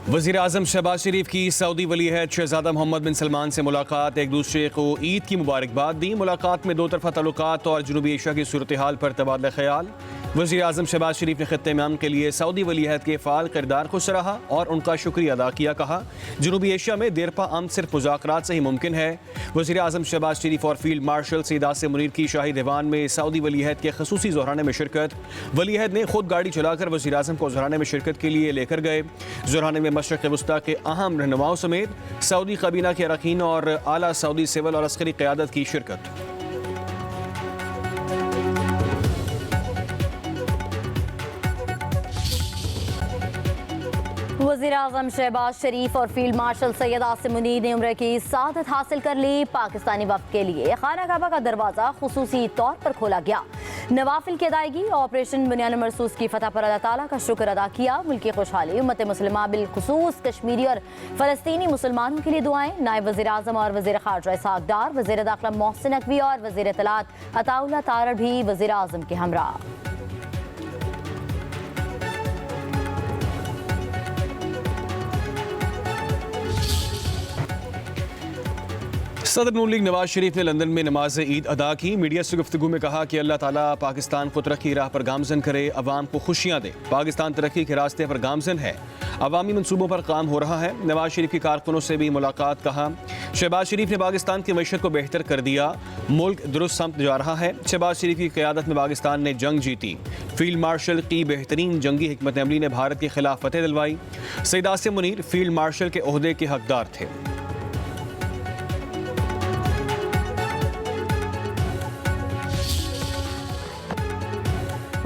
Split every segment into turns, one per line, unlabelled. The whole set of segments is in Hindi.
वज़ीर आज़म शहबाज शरीफ की सऊदी वली अहद शहज़ादा मोहम्मद बिन सलमान से मुलाकात। एक दूसरे को ईद की मुबारकबाद दी। मुलाकात में दो तरफ़ा ताल्लुकात और जनूबी एशिया की सूरत हाल पर तबादला ख्याल। वज़ीर आज़म शहबाज शरीफ ने खित्ते में अमन के लिए सऊदी वली अहद के फ़ाल किरदार को सराहा और उनका शुक्रिया अदा किया। कहा, जनूबी एशिया में देरपा अमन सिर्फ मुज़ाकरात से ही मुमकिन है। वज़ीर आज़म शहबाज शरीफ और फील्ड मार्शल सईद आसिम मुनीर की शाही दीवान में सऊदी वली अहद के खसूसी ज़ोहराने में शिरकत। वली अहद ने खुद गाड़ी चलाकर वज़ीर आज़म को ज़ोहराने में शिरकत के लिए लेकर गए। ज़ोहराने में मशरक़ वस्ता के अहम रहनुमाओं समेत सऊदी काबीना के अरकान और आला सऊदी सिविल और अस्करी क़यादत की शिरकत।
वज़ीर आज़म शहबाज शरीफ और फील्ड मार्शल सैयद आसिम मुनीर ने उम्र की सआदत हासिल कर ली। पाकिस्तानी वफ़द के लिए खाना काबा का दरवाज़ा खुसूसी तौर पर खोला गया। नवाफिल की अदायगी, ऑपरेशन बुनियान मरसूस की फतह पर अल्लाह ताला का शुक्र अदा किया। मुल्की खुशहाली, उम्मत मुस्लिमा बिलखुसूस कश्मीरी और फ़लस्तीनी मुसलमानों के लिए दुआएं। नायब वज़ीर आज़म और वज़ीर ख़ारजा इसहाक़ डार, वज़ीर दाखिला मोहसिन नकवी और वज़ीर इत्तलात अताउल्लाह तारड़ भी वज़ीर आज़म के हमरा।
सदर नून लीग नवाज शरीफ ने लंदन में नमाज ईद अदा की। मीडिया से गुफ्तगू में कहा कि अल्लाह ताला पाकिस्तान को तरक्की राह पर गामजन करे, अवाम को खुशियाँ दे। पाकिस्तान तरक्की के रास्ते पर गामजन है, अवामी मनसूबों पर काम हो रहा है। नवाज शरीफ की कारकुनों से भी मुलाकात। कहा, शहबाज शरीफ ने पाकिस्तान की मैशत को बेहतर कर दिया, मुल्क दुरुस्त समत जा रहा है। शहबाज शरीफ की क़यादत में पाकिस्तान ने जंग जीती। फील्ड मार्शल की बेहतरीन जंगी हिकमत अमली ने भारत के खिलाफ फतेह दिलवाई। सईद आसिम मुनीर फील्ड मार्शल के ओहदे के हकदार थे।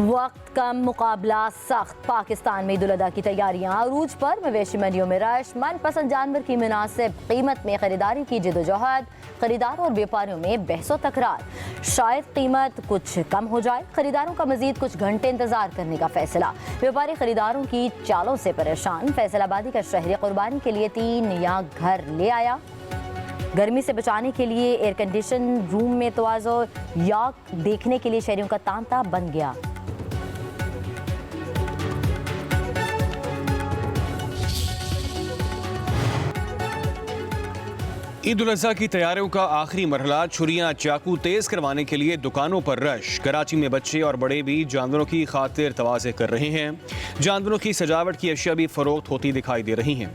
वक्त कम, मुकाबला सख्त। पाकिस्तान में ईद उल अज़हा की तैयारियां अरूज पर। मवेशी मंडियों में रश, मनपसंद जानवर की मुनासिब कीमत में खरीदारी की जिदोजहद। खरीदारों और व्यापारियों में बहसो तकरार। शायद कीमत कुछ कम हो जाए। खरीदारों का मजीद कुछ घंटे इंतजार करने का फैसला। व्यापारी खरीदारों की चालों से परेशान। फैसलाबादी का शहरी कुर्बानी के लिए 3 नया घर ले आया। गर्मी से बचाने के लिए एयर कंडीशन रूम में तवाज़ो याक देखने के लिए शहरियों का तांता बन गया।
ईद उल अज़हा की तैयारियों का आखिरी मरहला। छुरियां चाकू तेज करवाने के लिए दुकानों पर रश। कराची में बच्चे और बड़े भी जानवरों की खातिर तवाज़े कर रहे हैं। जानवरों की सजावट की अशिया भी फरोख्त होती दिखाई दे रही हैं।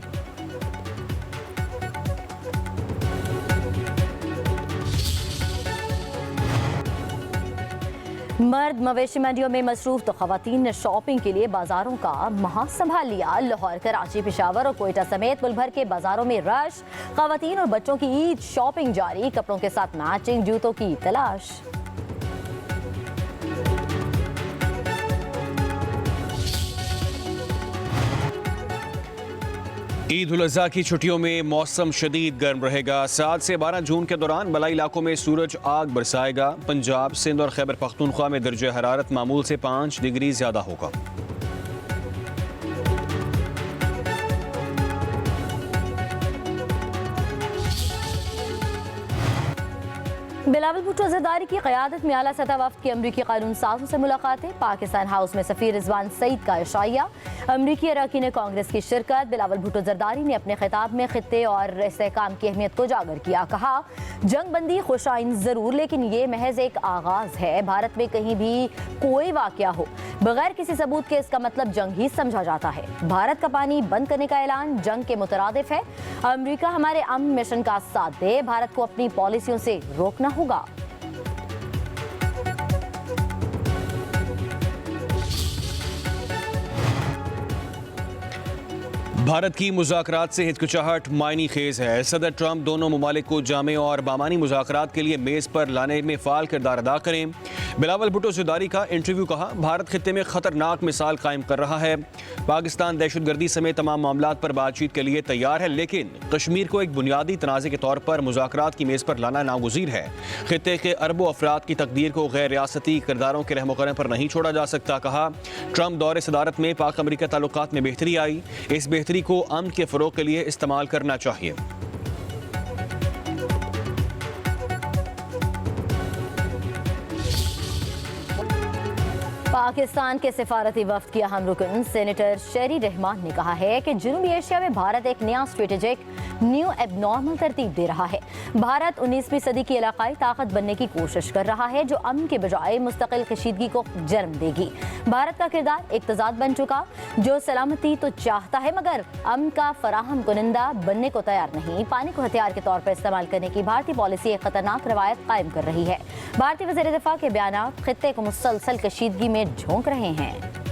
मर्द मवेशी मंडियों में मसरूफ तो खवातीन ने शॉपिंग के लिए बाजारों का महाज संभाल लिया। लाहौर, कराची, पेशावर और कोयटा समेत मुल्क भर के बाजारों में रश। खवातीन और बच्चों की ईद शॉपिंग जारी। कपड़ों के साथ मैचिंग जूतों की तलाश।
ईद उल अज़हा की छुट्टियों में मौसम शदीद गर्म रहेगा। 7 से 12 जून के दौरान बलाई इलाकों में सूरज आग बरसाएगा। पंजाब, सिंध और खैबर पख्तूनख्वा में दर्जे हरारत मामूल से 5 डिग्री ज्यादा होगा।
बिलावल भुट्टो जरदारी की क़यादत में आला सतह वफ़द की अमरीकी कानून साजों से मुलाकातें। पाकिस्तान हाउस में सफ़ीर रिजवान सईद का इशाया। अमरीकी अरकान कांग्रेस की शिरकत। बिलावल भुट्टो जरदारी ने अपने खिताब में खित्ते और इस्तेहकाम की अहमियत को उजागर किया। कहा, जंग बंदी खुशाइन ज़रूर, लेकिन ये महज एक आगाज़ है। भारत में कहीं भी कोई वाक़या हो, बगैर किसी सबूत के इसका मतलब जंग ही समझा जाता है। भारत का पानी बंद करने का ऐलान जंग के मुतरादिफ है। अमरीका हमारे अमन मिशन का साथ दे, भारत को अपनी पॉलिसियों से रोकना होगा।
भारत की मुज़ाकरात से हिचकिचाहट मायनी खेज है। सदर ट्रंप दोनों ममालिक को जामे और बामानी मुज़ाकरात के लिए मेज़ पर लाने में फ़ाल किरदार अदा करें। बिलावल भुट्टो जरदारी का इंटरव्यू। कहा, भारत खित्ते में खतरनाक मिसाल कायम कर रहा है। पाकिस्तान दहशतगर्दी समेत तमाम मामलात पर बातचीत के लिए तैयार है, लेकिन कश्मीर को एक बुनियादी तनाज़े के तौर पर मुज़ाकरात की मेज़ पर लाना नागुज़ीर है। खित्ते के अरबों अफराद की तकदीर को गैर रियासती किरदारों के रहमो करम पर नहीं छोड़ा जा सकता। कहा, ट्रंप दौरे सदारत में पाक अमरीका ताल्लुकात में बेहतरी आई। इस बेहतरी को अमन के फ़रोग़ के लिए इस्तेमाल करना चाहिए।
पाकिस्तान के सिफारती वफ्द की अहम रुकन सेनेटर शेरी रहमान ने कहा है कि जनूबी एशिया में भारत एक नया स्ट्रेटेजिक न्यू एबनॉर्मल तरतीब दे रहा है। भारत 19वीं सदी की इलाकाई ताकत बनने की कोशिश कर रहा है जो अमन के बजाय मुस्तकिल कशीदगी को जन्म देगी। भारत का किरदार एक तजाद बन चुका जो सलामती तो चाहता है मगर अमन का फराहम कुनिंदा बनने को तैयार नहीं। पानी को हथियार के तौर पर इस्तेमाल करने की भारतीय पॉलिसी एक खतरनाक रवायत कायम कर रही है। भारतीय वज़ीर दिफा के बयान खित्ते को मुसलसल कशीदगी में झोंक रहे हैं।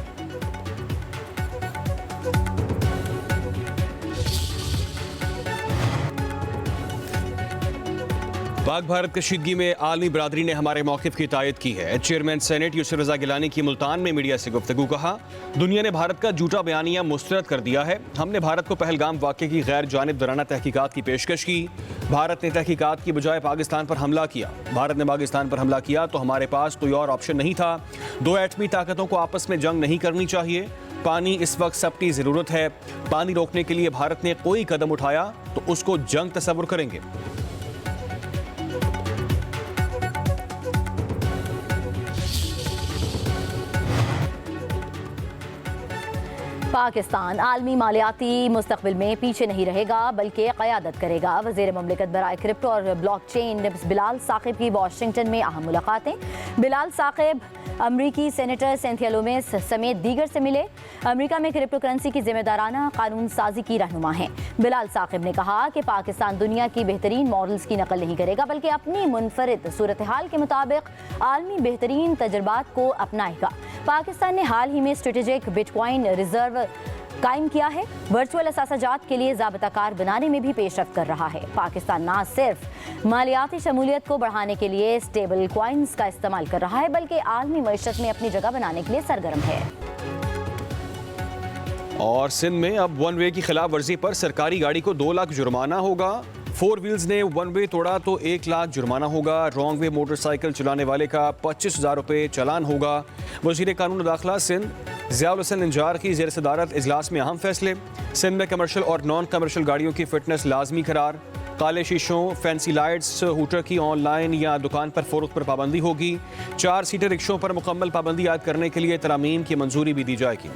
पाक भारत कशीदगी में आलमी बरादरी ने हमारे मौक़िफ़ की तायद की है। चेयरमैन सेनेट यूसुफ रज़ा गिलानी की मुल्तान में मीडिया से गुफ्तगू। कहा, दुनिया ने भारत का झूठा बयानिया मुस्तरद कर दिया है। हमने भारत को पहलगाम वाक़े की गैर जानिबदाराना तहकीकात की पेशकश की। भारत ने तहकीकात की बजाय पाकिस्तान पर हमला किया। भारत ने पाकिस्तान पर हमला किया तो हमारे पास कोई और ऑप्शन नहीं था। दो एटमी ताकतों को आपस में जंग नहीं करनी चाहिए। पानी इस वक्त सबकी ज़रूरत है। पानी रोकने के लिए भारत ने कोई कदम उठाया तो उसको जंग तस्वुर करेंगे।
पाकिस्तान आलमी मालियाती मुस्तकबिल में पीछे नहीं रहेगा बल्कि क़यादत करेगा। वज़ीर ममलिकत बराए क्रिप्टो और ब्लॉकचेन बिलाल साकिब की वाशिंगटन में अहम मुलाकातें। बिलाल साकिब अमरीकी सेनेटर सेंथिया लोमेस समेत दीगर से मिले। अमरीका में क्रिप्टो करेंसी की जिम्मेदाराना कानून साजी की रहनुमा हैं। बिलाल साकिब ने कहा कि पाकिस्तान दुनिया की बेहतरीन मॉडल्स की नकल नहीं करेगा बल्कि अपनी मुनफरिद सूरत हाल के मुताबिक आलमी बेहतरीन तजर्बात को अपनाएगा। पाकिस्तान ने हाल ही में स्ट्रेटेजिक बिटकॉइन रिजर्व कायम किया है। वर्चुअल असासाजात के लिए ज़ाब्ताकार बनाने में भी पेशरफ्त कर रहा है। पाकिस्तान न सिर्फ मालियाती शमूलियत को बढ़ाने के लिए स्टेबल कॉइन्स का इस्तेमाल कर रहा है बल्कि आलमी मईशत में अपनी जगह बनाने के लिए सरगर्म है।
और सिंध में अब वन वे की खिलाफ वर्जी पर सरकारी गाड़ी को 2 लाख जुर्माना होगा। 4 व्हील्स ने वन वे तोड़ा तो 1 लाख जुर्माना होगा। रॉन्ग वे मोटरसाइकिल चलाने वाले का 25,000 रुपये चालान होगा। वज़ीर कानून दाखिला सिंध ज़ियाउल हसन निजार की ज़ेर सदारत इजलास में अहम फैसले। सिंध में कमर्शियल और नॉन कमर्शियल गाड़ियों की फिटनेस लाजमी करार। काले शीशों, फैंसी लाइट्स, हूटर की ऑनलाइन या दुकान पर फ़रोख्त पर पाबंदी होगी। 4 सीटर रिक्शों पर मुकम्मल पाबंदी आयद करने के लिए तरामीम की मंजूरी भी दी जाएगी।